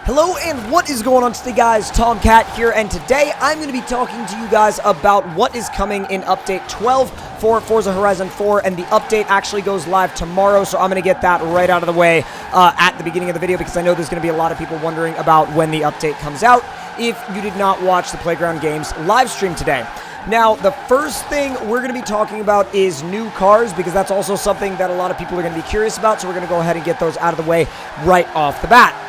Hello and what is going on today, guys? Tomcat here, and today I'm going to be talking to you guys about what is coming in update 12 for Forza Horizon 4, and the update actually goes live tomorrow, so I'm going to get that right out of the way at the beginning of the video, because I know there's going to be a lot of people wondering about when the update comes out if you did not watch the Playground Games live stream today. Now, the first thing we're going to be talking about is new cars, because that's also something that a lot of people are going to be curious about, so we're going to go ahead and get those out of the way right off the bat.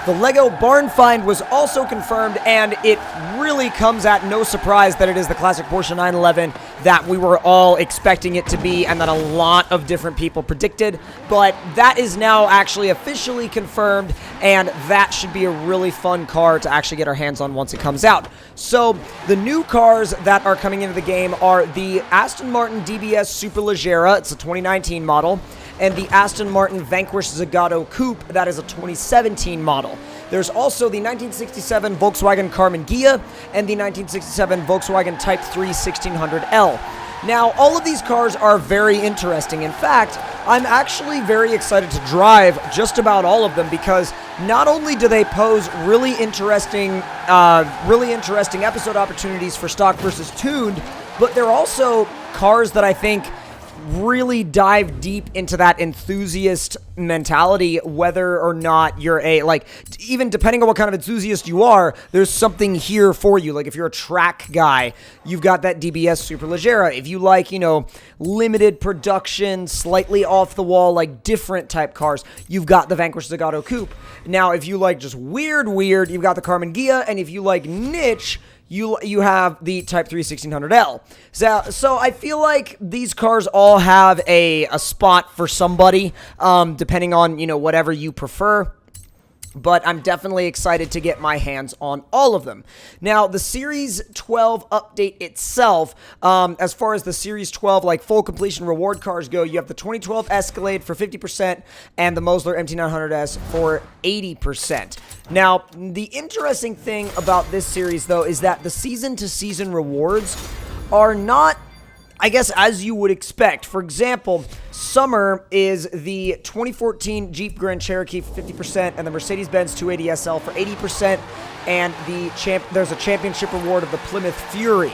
The Lego barn find was also confirmed, and it really comes at no surprise that it is the classic Porsche 911 that we were all expecting it to be and that a lot of different people predicted, but that is now actually officially confirmed, and that should be a really fun car to actually get our hands on once it comes out. So the new cars that are coming into the game are the Aston Martin DBS Superleggera, it's a 2019 model, and the Aston Martin Vanquish Zagato Coupe, that is a 2017 model. There's also the 1967 Volkswagen Carmen Ghia and the 1967 Volkswagen Type 3 1600L. Now, all of these cars are very interesting. In fact, I'm actually very excited to drive just about all of them, because not only do they pose really interesting episode opportunities for stock versus tuned, but they're also cars that I think really dive deep into that enthusiast mentality, whether or not you're even depending on what kind of enthusiast you are, there's something here for you. Like if you're a track guy, you've got that DBS Superleggera. If you like, limited production, slightly off the wall, like different type cars, you've got the Vanquish Zagato Coupe. Now, if you like just weird, you've got the Carmen Ghia, and if you like niche, you have the Type 3 1600L. So I feel like these cars all have a spot for somebody, depending on, whatever you prefer. But I'm definitely excited to get my hands on all of them. Now, the Series 12 update itself, as far as the Series 12, full completion reward cars go, you have the 2012 Escalade for 50% and the Mosler MT900S for 80%. Now, the interesting thing about this series, though, is that the season-to-season rewards are not, I guess, as you would expect. For example, summer is the 2014 Jeep Grand Cherokee for 50% and the Mercedes-Benz 280 SL for 80%, and there's a championship reward of the Plymouth Fury.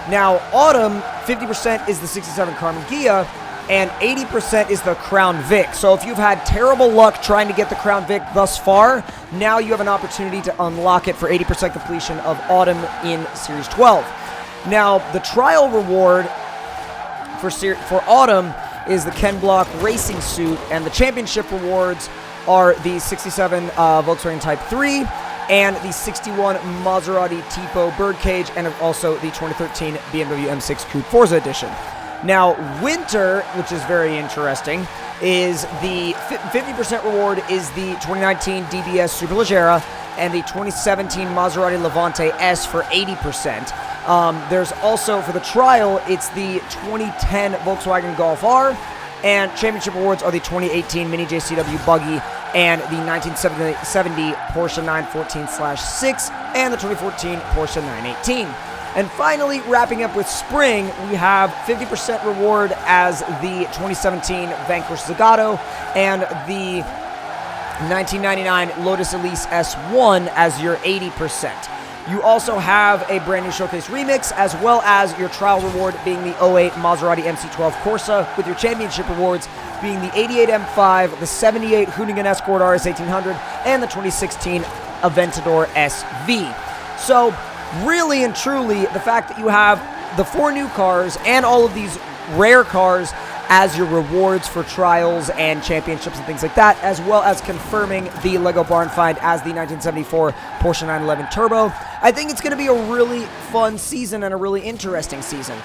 Now, autumn, 50% is the 67 Carmen Ghia, and 80% is the Crown Vic. So if you've had terrible luck trying to get the Crown Vic thus far, now you have an opportunity to unlock it for 80% completion of autumn in Series 12. Now, the trial reward for autumn is the Ken Block racing suit, and the championship rewards are the 67 Volkswagen Type 3 and the 61 Maserati Tipo Birdcage, and also the 2013 BMW M6 Coupe Forza Edition. Now, winter, which is very interesting, is the 50% reward is the 2019 DBS Superleggera and the 2017 Maserati Levante S for 80%. There's also, for the trial, it's the 2010 Volkswagen Golf R, and championship awards are the 2018 Mini JCW Buggy and the 1970 Porsche 914/6 and the 2014 Porsche 918. And finally, wrapping up with spring, we have 50% reward as the 2017 Vanquish Zagato and the 1999 Lotus Elise S1 as your 80%. You also have a brand new Showcase Remix, as well as your trial reward being the 08 Maserati MC12 Corsa, with your championship rewards being the 88 M5, the 78 Hoonigan Escort RS 1800, and the 2016 Aventador SV. So, really and truly, the fact that you have the 4 new cars and all of these rare cars as your rewards for trials and championships and things like that, as well as confirming the Lego barn find as the 1974 Porsche 911 Turbo, I think it's going to be a really fun season and a really interesting season.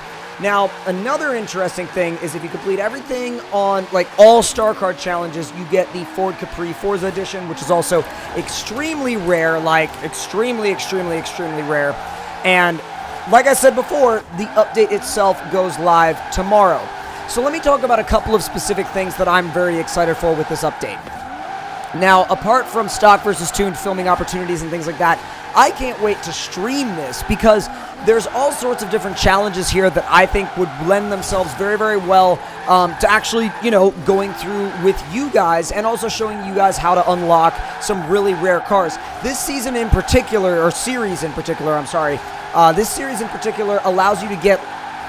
Now, another interesting thing is if you complete everything on, all Star Card challenges, you get the Ford Capri Forza Edition, which is also extremely rare, extremely rare. And, like I said before, the update itself goes live tomorrow. So let me talk about a couple of specific things that I'm very excited for with this update. Now, apart from stock versus tuned filming opportunities and things like that, I can't wait to stream this because there's all sorts of different challenges here that I think would lend themselves very, very well to actually, going through with you guys and also showing you guys how to unlock some really rare cars. This season in particular, or series in particular, I'm sorry, this series in particular allows you to get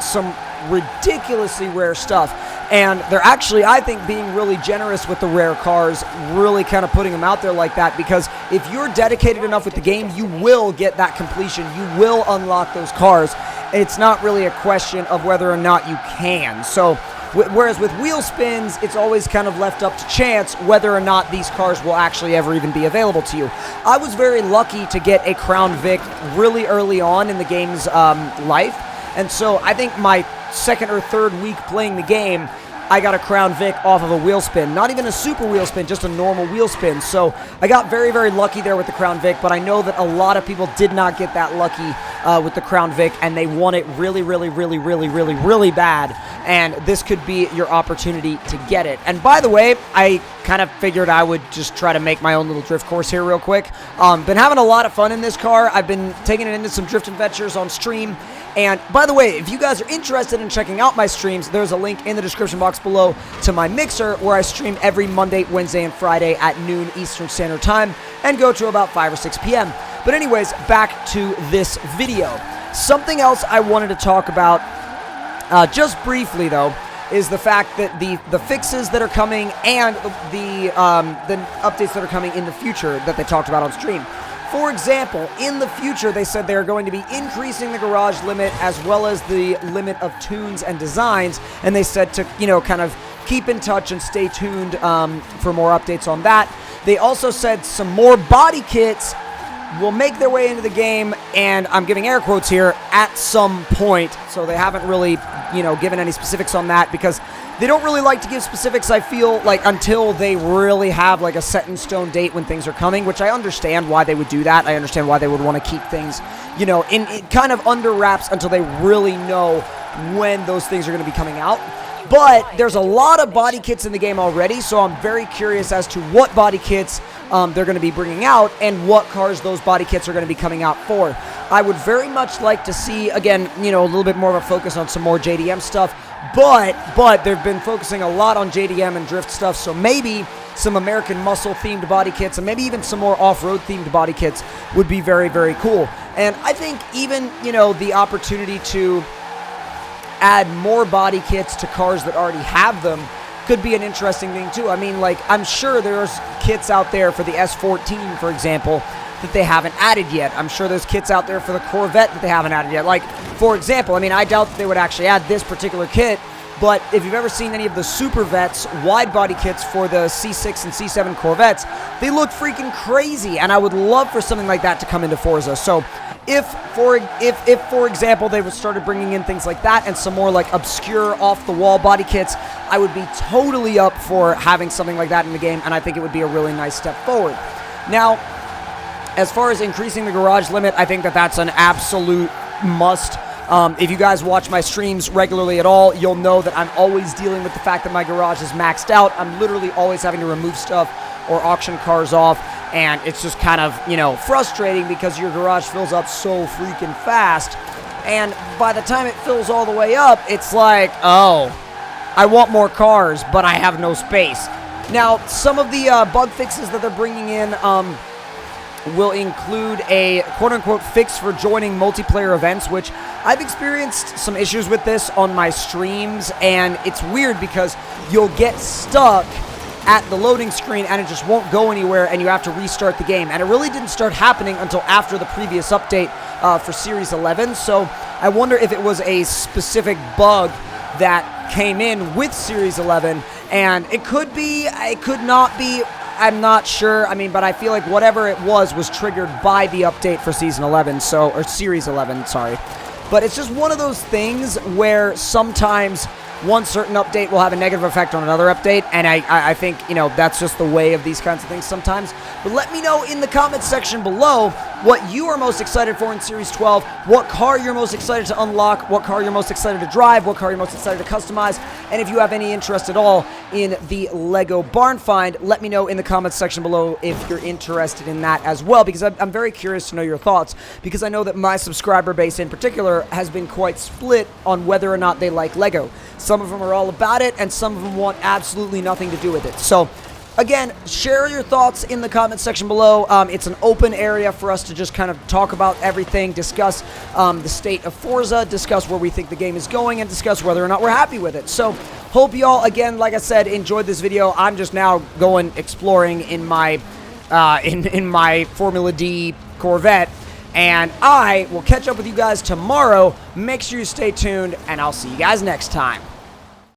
some ridiculously rare stuff. And they're actually, I think, being really generous with the rare cars, really kind of putting them out there like that, because if you're dedicated enough with the game, you will get that completion. You will unlock those cars. It's not really a question of whether or not you can. So, whereas with wheel spins, it's always kind of left up to chance whether or not these cars will actually ever even be available to you. I was very lucky to get a Crown Vic really early on in the game's life. And so I think my second or third week playing the game, I got a Crown Vic off of a wheel spin. Not even a super wheel spin, just a normal wheel spin. So I got very, very lucky there with the Crown Vic, but I know that a lot of people did not get that lucky with the Crown Vic, and they want it really, really, really, really, really, really bad. And this could be your opportunity to get it. And by the way, I kind of figured I would just try to make my own little drift course here real quick. Been having a lot of fun in this car. I've been taking it into some drift adventures on stream. And by the way, if you guys are interested in checking out my streams, there's a link in the description box below to my Mixer, where I stream every Monday, Wednesday, and Friday at noon Eastern Standard Time and go to about 5 or 6 p.m. But anyways, back to this video. Something else I wanted to talk about, just briefly though, is the fact that the fixes that are coming and the updates that are coming in the future that they talked about on stream. For example, in the future, they said they are going to be increasing the garage limit as well as the limit of tunes and designs, and they said to, kind of keep in touch and stay tuned for more updates on that. They also said some more body kits will make their way into the game, and I'm giving air quotes here, at some point. So they haven't really, given any specifics on that, because they don't really like to give specifics, I feel like, until they really have like a set in stone date when things are coming, which I understand why they would do that. I understand why they would want to keep things, in kind of under wraps until they really know when those things are going to be coming out. But there's a lot of body kits in the game already, so I'm very curious as to what body kits they're going to be bringing out and what cars those body kits are going to be coming out for. I would very much like to see, again, a little bit more of a focus on some more JDM stuff, but they've been focusing a lot on JDM and drift stuff, so maybe some American Muscle themed body kits and maybe even some more off-road themed body kits would be very, very cool. And I think even, the opportunity to add more body kits to cars that already have them could be an interesting thing too. I mean, like, I'm sure there's kits out there for the S14, for example, that they haven't added yet. I'm sure there's kits out there for the Corvette that they haven't added yet. Like, for example, I mean, I doubt that they would actually add this particular kit, but if you've ever seen any of the Super Vets wide body kits for the C6 and C7 Corvettes, they look freaking crazy, and I would love for something like that to come into Forza. So if for example, they would started bringing in things like that and some more like obscure off-the-wall body kits, I would be totally up for having something like that in the game, and I think it would be a really nice step forward. Now, as far as increasing the garage limit, I think that that's an absolute must. If you guys watch my streams regularly at all, you'll know that I'm always dealing with the fact that my garage is maxed out. I'm literally always having to remove stuff or auction cars off, and it's just kind of, frustrating because your garage fills up so freaking fast, and by the time it fills all the way up, it's like, oh, I want more cars, but I have no space. Now, some of the bug fixes that they're bringing in will include a quote-unquote fix for joining multiplayer events, which I've experienced some issues with this on my streams, and it's weird because you'll get stuck at the loading screen and it just won't go anywhere and you have to restart the game. And it really didn't start happening until after the previous update for Series 11, so I wonder if it was a specific bug that came in with Series 11, and it could be, it could not be, I'm not sure. I mean, but I feel like whatever it was triggered by the update for Season 11, or Series 11, sorry. But it's just one of those things where sometimes one certain update will have a negative effect on another update, and I think, that's just the way of these kinds of things sometimes. But let me know in the comments section below, what you are most excited for in Series 12, what car you're most excited to unlock, what car you're most excited to drive, what car you're most excited to customize, and if you have any interest at all in the Lego Barn Find, let me know in the comments section below if you're interested in that as well, because I'm very curious to know your thoughts, because I know that my subscriber base in particular has been quite split on whether or not they like Lego. Some of them are all about it, and some of them want absolutely nothing to do with it. So again, share your thoughts in the comment section below. It's an open area for us to just kind of talk about everything, discuss the state of Forza, discuss where we think the game is going, and discuss whether or not we're happy with it. So, hope you all, again, like I said, enjoyed this video. I'm just now going exploring in my in my Formula D Corvette, and I will catch up with you guys tomorrow. Make sure you stay tuned, and I'll see you guys next time.